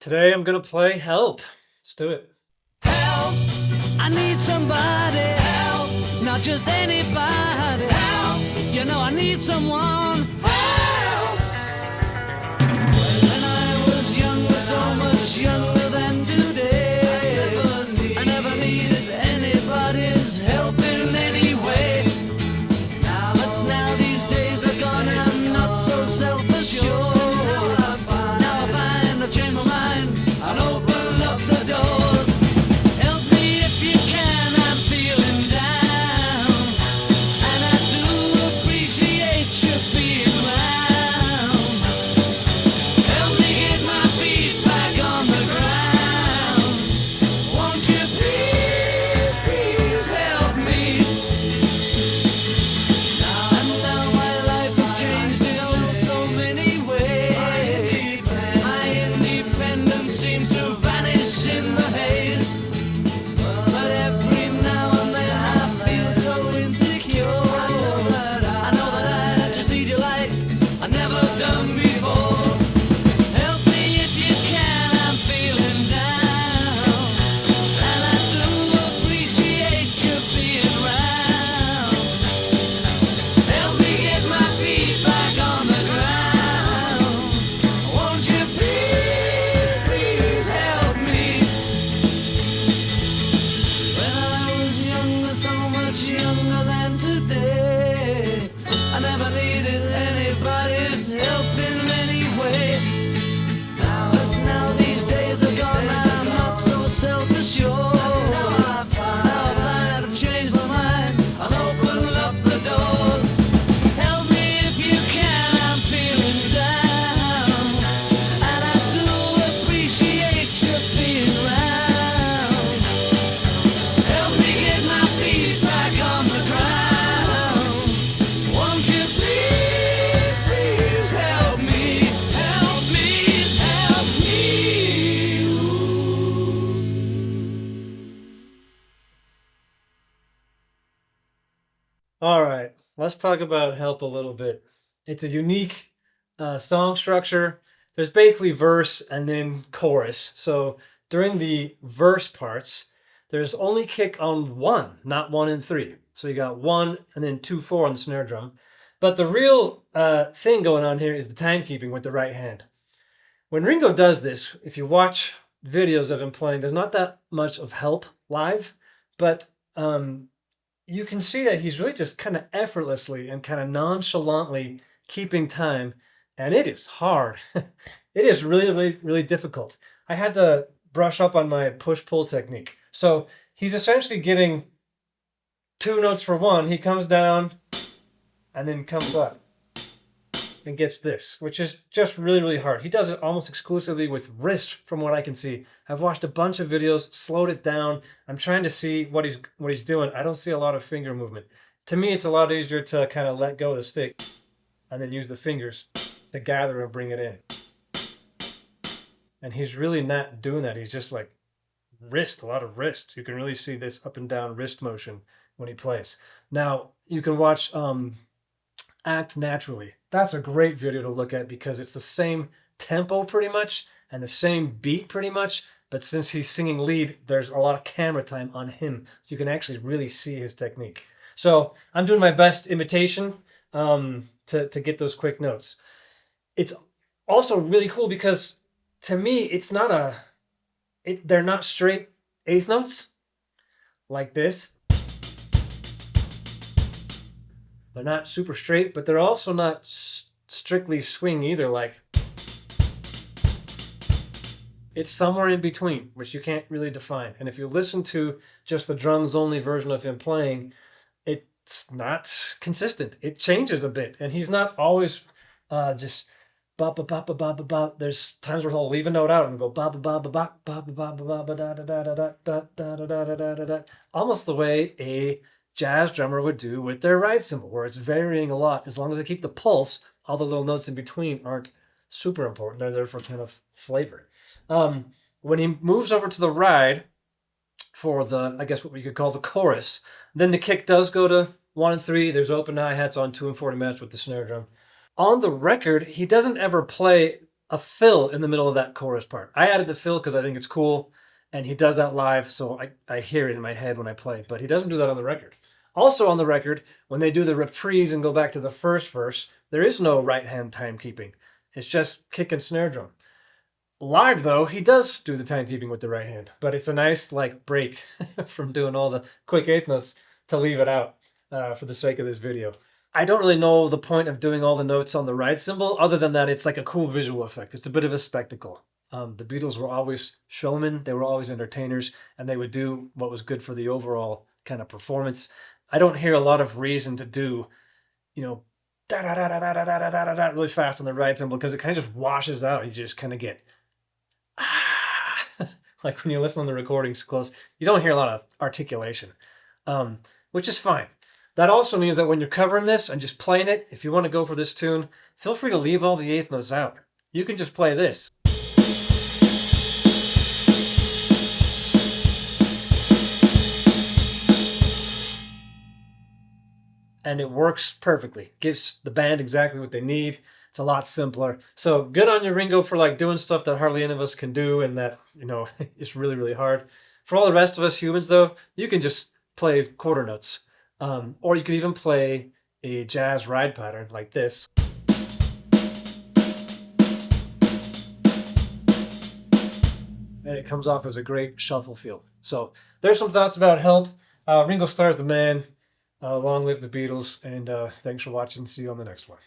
Today I'm gonna play Help. Let's do it. Help! I need somebody. Help! Not just anybody. Help! You know I need someone. Help! When I was younger, so much younger than today, I never needed anybody's help in any way. But now these days are gone, I'm not so self-assured. Now I find I've changed my mind and open up the doors. Help me if you can, I'm feeling down, and I do appreciate you being around. Help me get my feet back on the ground. Won't you please, please help me? And now my life has changed in so many ways. My independence seems to vanish in the haze. But every now and then I feel so insecure. I know that I just need you like I've never done before. Help me if you can, I'm feeling down, and I do appreciate you being around. Help me get my feet back on the ground. Won't you please, please help me? When I was younger, so much younger than today, I never needed anybody's help in any way. But now these days are gone, I'm not so self-assured. Now I find I've changed my mind and open up the doors. Help me if you can, I'm feeling down, and I do appreciate you being around. Help me get my feet back on the ground. Won't you please, please help me? Help me, help me. All right, let's talk about Help a little bit. It's a unique song structure. There's basically verse and then chorus. So during the verse parts, there's only kick on one, not 1 and 3. So you got 1 and then 2, 4 on the snare drum. But the real thing going on here is the timekeeping with the right hand. When Ringo does this, if you watch videos of him playing, there's not that much of Help live, but you can see that he's really just kind of effortlessly and kind of nonchalantly keeping time, and it is hard. It is really, really, really difficult. I had to brush up on my push-pull technique. So he's essentially getting 2 notes for 1. He comes down and then comes up and gets this, which is just really, really hard. He does it almost exclusively with wrist, from what I can see. I've watched a bunch of videos, slowed it down. I'm trying to see what he's doing. I don't see a lot of finger movement. To me, it's a lot easier to kind of let go of the stick and then use the fingers to gather and bring it in. And he's really not doing that. He's just like wrist, a lot of wrist. You can really see this up and down wrist motion when he plays. Now, you can watch Act Naturally. That's a great video to look at because it's the same tempo pretty much and the same beat pretty much, but since he's singing lead, there's a lot of camera time on him, so you can actually really see his technique. So I'm doing my best imitation to get those quick notes. It's also really cool because to me, it's not they're not straight eighth notes like this. They're not super straight, but they're also not strictly swing either. Like, it's somewhere in between, which you can't really define. And if you listen to just the drums only version of him playing, it's not consistent. It changes a bit, and he's not always just ba ba ba ba ba ba ba. There's times where he'll leave a note out and go ba ba ba ba ba ba ba ba ba ba da da da da da da da da da da da da, almost the way a jazz drummer would do with their ride cymbal, where it's varying a lot. As long as they keep the pulse, all the little notes in between aren't super important. They're there for kind of flavor. When he moves over to the ride for the, I guess what we could call the chorus, then the kick does go to 1 and 3. There's open hi-hats on 2 and 4 to match with the snare drum. On the record, he doesn't ever play a fill in the middle of that chorus part. I added the fill because I think it's cool, and he does that live, so I hear it in my head when I play, but he doesn't do that on the record. Also on the record, when they do the reprise and go back to the first verse, there is no right-hand timekeeping. It's just kick and snare drum. Live, though, he does do the timekeeping with the right hand, but it's a nice like break from doing all the quick eighth notes to leave it out for the sake of this video. I don't really know the point of doing all the notes on the ride cymbal, other than that it's like a cool visual effect. It's a bit of a spectacle. The Beatles were always showmen, they were always entertainers, and they would do what was good for the overall kind of performance. I don't hear a lot of reason to do, you know, da da da da da da da da da really fast on the ride cymbal, because it kind of just washes out. You just kind of get like when you listen on the recordings close, you don't hear a lot of articulation, which is fine. That also means that when you're covering this and just playing it, if you want to go for this tune, feel free to leave all the eighth notes out. You can just play this. And it works perfectly. Gives the band exactly what they need. It's a lot simpler. So good on you, Ringo, for like doing stuff that hardly any of us can do, and that, you know, is really, really hard. For all the rest of us humans, though, you can just play quarter notes. Or you could even play a jazz ride pattern like this. And it comes off as a great shuffle feel. So there's some thoughts about Help. Ringo Starr's the man. Long live the Beatles, and thanks for watching. See you on the next one.